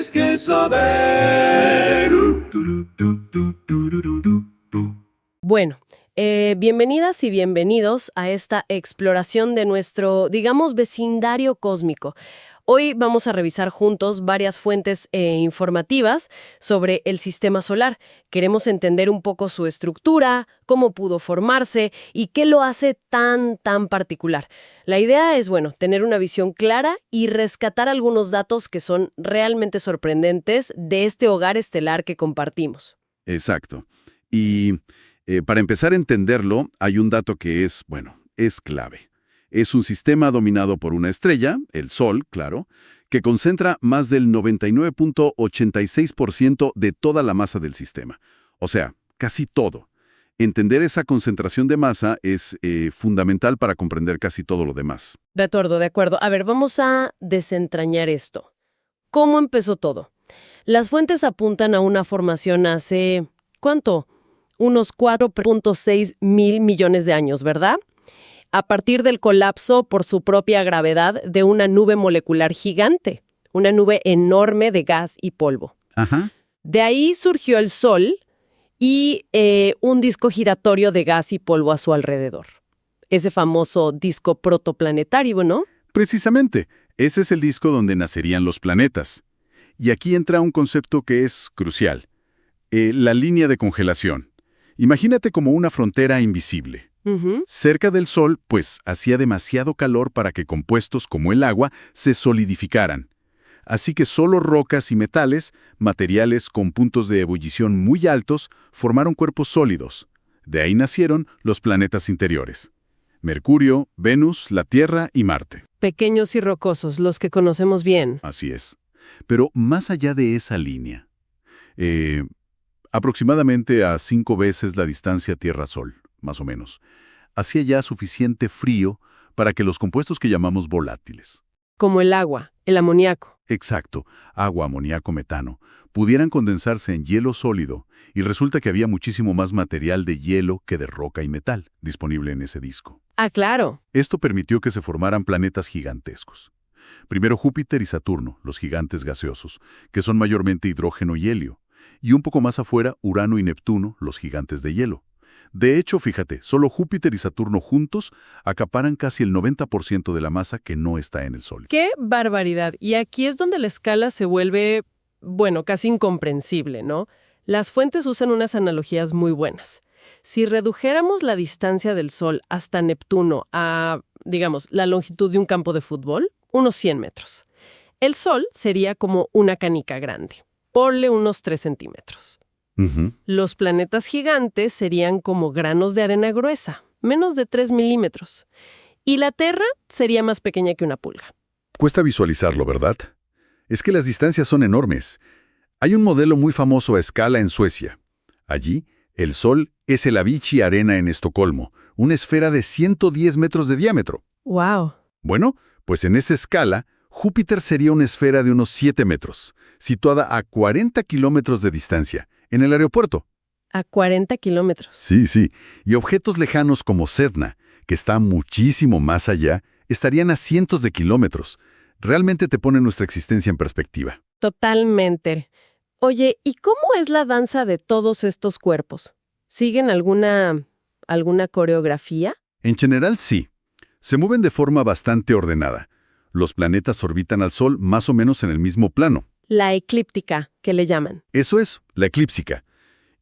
tienes que saber. Bueno, bienvenidas y bienvenidos a esta exploración de nuestro, digamos, vecindario cósmico. Hoy vamos a revisar juntos varias fuentes informativas sobre el sistema solar. Queremos entender un poco su estructura, cómo pudo formarse y qué lo hace tan particular. La idea es, tener una visión clara y rescatar algunos datos que son realmente sorprendentes de este hogar estelar que compartimos. Exacto. Y para empezar a entenderlo, hay un dato que es clave. Es un sistema dominado por una estrella, el Sol, claro, que concentra más del 99.86% de toda la masa del sistema. O sea, casi todo. Entender esa concentración de masa es fundamental para comprender casi todo lo demás. De acuerdo. A ver, vamos a desentrañar esto. ¿Cómo empezó todo? Las fuentes apuntan a una formación hace, ¿cuánto? Unos 4.6 mil millones de años, ¿verdad? A partir del colapso por su propia gravedad de una nube molecular gigante, una nube enorme de gas y polvo. Ajá. De ahí surgió el Sol y un disco giratorio de gas y polvo a su alrededor. Ese famoso disco protoplanetario, ¿no? Precisamente, ese es el disco donde nacerían los planetas. Y aquí entra un concepto que es crucial, la línea de congelación. Imagínate como una frontera invisible. Cerca del Sol, pues, hacía demasiado calor para que compuestos como el agua se solidificaran. Así que solo rocas y metales, materiales con puntos de ebullición muy altos, formaron cuerpos sólidos. De ahí nacieron los planetas interiores: Mercurio, Venus, la Tierra y Marte. Pequeños y rocosos, los que conocemos bien. Así es. Pero más allá de esa línea, aproximadamente a 5 veces la distancia Tierra-Sol, más o menos, hacía ya suficiente frío para que los compuestos que llamamos volátiles, Como el agua, el amoníaco. exacto, agua, amoníaco, metano, pudieran condensarse en hielo sólido, y resulta que había muchísimo más material de hielo que de roca y metal disponible en ese disco. Ah, claro. Esto permitió que se formaran planetas gigantescos. Primero Júpiter y Saturno, los gigantes gaseosos, que son mayormente hidrógeno y helio, y un poco más afuera Urano y Neptuno, los gigantes de hielo. De hecho, fíjate, solo Júpiter y Saturno juntos acaparan casi el 90% de la masa que no está en el Sol. ¡Qué barbaridad! Y aquí es donde la escala se vuelve, casi incomprensible, ¿no? Las fuentes usan unas analogías muy buenas. Si redujéramos la distancia del Sol hasta Neptuno a, digamos, la longitud de un campo de fútbol, unos 100 metros, el Sol sería como una canica grande. Ponle unos 3 centímetros. Los planetas gigantes serían como granos de arena gruesa, menos de 3 milímetros. Y la Tierra sería más pequeña que una pulga. Cuesta visualizarlo, ¿verdad? Es que las distancias son enormes. Hay un modelo muy famoso a escala en Suecia. Allí, el Sol es el Avicii Arena en Estocolmo, una esfera de 110 metros de diámetro. ¡Wow! Bueno, pues en esa escala, Júpiter sería una esfera de unos 7 metros, situada a 40 kilómetros de distancia, en el aeropuerto. A 40 kilómetros. Sí. Y objetos lejanos como Sedna, que está muchísimo más allá, estarían a cientos de kilómetros. Realmente te pone nuestra existencia en perspectiva. Totalmente. Oye, ¿y cómo es la danza de todos estos cuerpos? ¿Siguen alguna coreografía? En general, sí. Se mueven de forma bastante ordenada. Los planetas orbitan al Sol más o menos en el mismo plano. La eclíptica, que le llaman. Eso es, la eclíptica.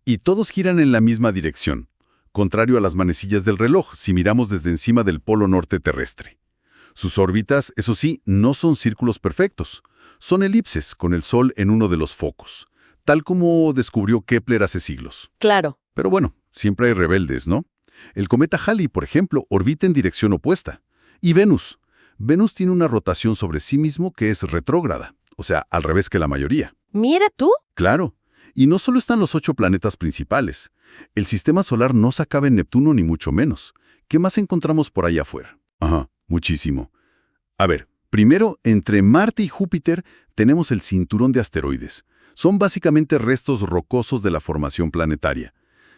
Y todos giran en la misma dirección, contrario a las manecillas del reloj si miramos desde encima del polo norte terrestre. Sus órbitas, eso sí, no son círculos perfectos. Son elipses con el Sol en uno de los focos, tal como descubrió Kepler hace siglos. Claro. Pero bueno, siempre hay rebeldes, ¿no? El cometa Halley, por ejemplo, orbita en dirección opuesta. Y Venus. Venus tiene una rotación sobre sí mismo que es retrógrada, o sea, al revés que la mayoría. Mira tú. Claro. Y no solo están los 8 planetas principales. El sistema solar no se acaba en Neptuno ni mucho menos. ¿Qué más encontramos por allá afuera? Ajá, muchísimo. A ver, primero, entre Marte y Júpiter tenemos el cinturón de asteroides. Son básicamente restos rocosos de la formación planetaria.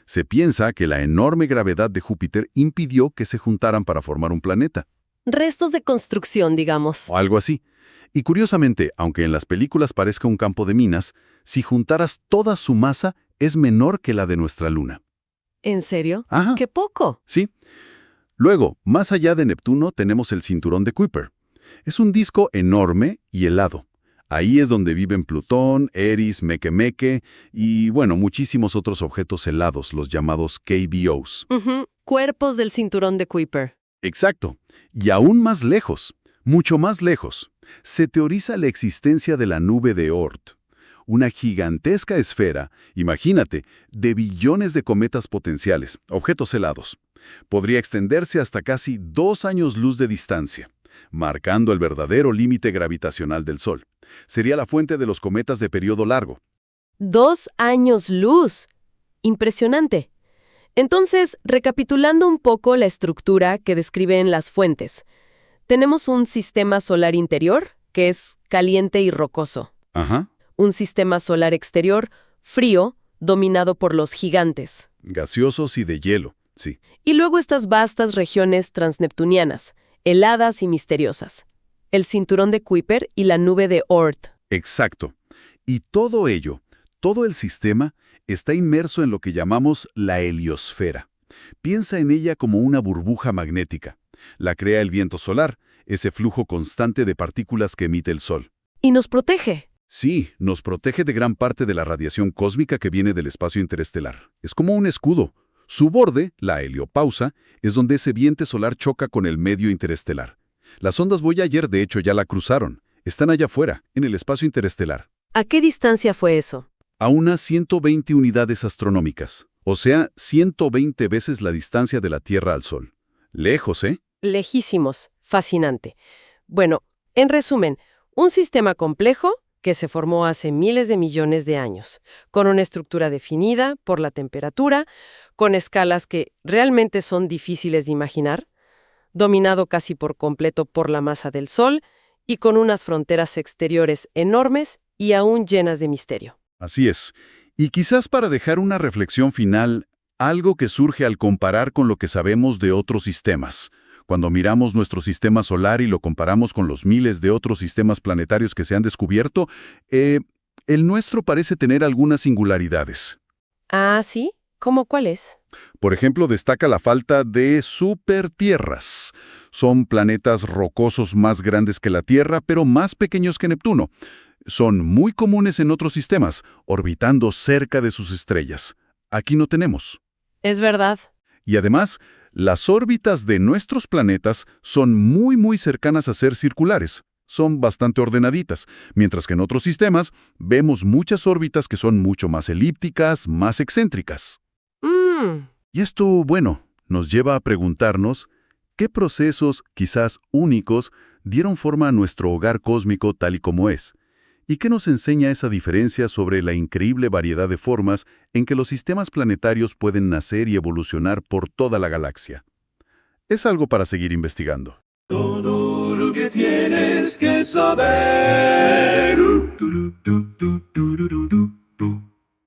Se piensa que la enorme gravedad de Júpiter impidió que se juntaran para formar un planeta. Restos de construcción, digamos. o algo así. Y curiosamente, aunque en las películas parezca un campo de minas, si juntaras toda su masa, es menor que la de nuestra Luna. ¿En serio? Ajá. ¡Qué poco! Sí. Luego, más allá de Neptuno, tenemos el cinturón de Kuiper. Es un disco enorme y helado. Ahí es donde viven Plutón, Eris, Makemake y, bueno, muchísimos otros objetos helados, los llamados KBOs. Ujú, cuerpos del cinturón de Kuiper. Exacto. Y aún más lejos, mucho más lejos, se teoriza la existencia de la nube de Oort. Una gigantesca esfera, imagínate, de billones de cometas potenciales, objetos helados. Podría extenderse hasta casi 2 años luz de distancia, marcando el verdadero límite gravitacional del Sol. Sería la fuente de los cometas de periodo largo. 2 años luz. Impresionante. Entonces, recapitulando un poco la estructura que describen las fuentes, tenemos un sistema solar interior, que es caliente y rocoso. Ajá. Un sistema solar exterior, frío, dominado por los gigantes. Gaseosos y de hielo, sí. Y luego estas vastas regiones transneptunianas, heladas y misteriosas. El cinturón de Kuiper y la nube de Oort. Exacto. Y todo ello, todo el sistema, está inmerso en lo que llamamos la heliosfera. Piensa en ella como una burbuja magnética. La crea el viento solar, ese flujo constante de partículas que emite el Sol. Y nos protege. Sí, nos protege de gran parte de la radiación cósmica que viene del espacio interestelar. Es como un escudo. Su borde, la heliopausa, es donde ese viento solar choca con el medio interestelar. Las ondas Voyager, de hecho, ya la cruzaron. Están allá afuera, en el espacio interestelar. ¿A qué distancia fue eso? A unas 120 unidades astronómicas, o sea, 120 veces la distancia de la Tierra al Sol. Lejos, ¿eh? Lejísimos. Fascinante. Bueno, en resumen, un sistema complejo que se formó hace miles de millones de años, con una estructura definida por la temperatura, con escalas que realmente son difíciles de imaginar, dominado casi por completo por la masa del Sol y con unas fronteras exteriores enormes y aún llenas de misterio. Así es. Y quizás para dejar una reflexión final, algo que surge al comparar con lo que sabemos de otros sistemas. Cuando miramos nuestro sistema solar y lo comparamos con los miles de otros sistemas planetarios que se han descubierto, el nuestro parece tener algunas singularidades. Ah, ¿sí? ¿Cómo cuál es? Por ejemplo, destaca la falta de supertierras. Son planetas rocosos más grandes que la Tierra, pero más pequeños que Neptuno. Son muy comunes en otros sistemas, orbitando cerca de sus estrellas. Aquí no tenemos. Es verdad. Y además, las órbitas de nuestros planetas son muy cercanas a ser circulares. Son bastante ordenaditas, mientras que en otros sistemas vemos muchas órbitas que son mucho más elípticas, más excéntricas. Y esto, bueno, nos lleva a preguntarnos qué procesos, quizás únicos, dieron forma a nuestro hogar cósmico tal y como es. ¿Y qué nos enseña esa diferencia sobre la increíble variedad de formas en que los sistemas planetarios pueden nacer y evolucionar por toda la galaxia? Es algo para seguir investigando. Todo lo que tienes que saber.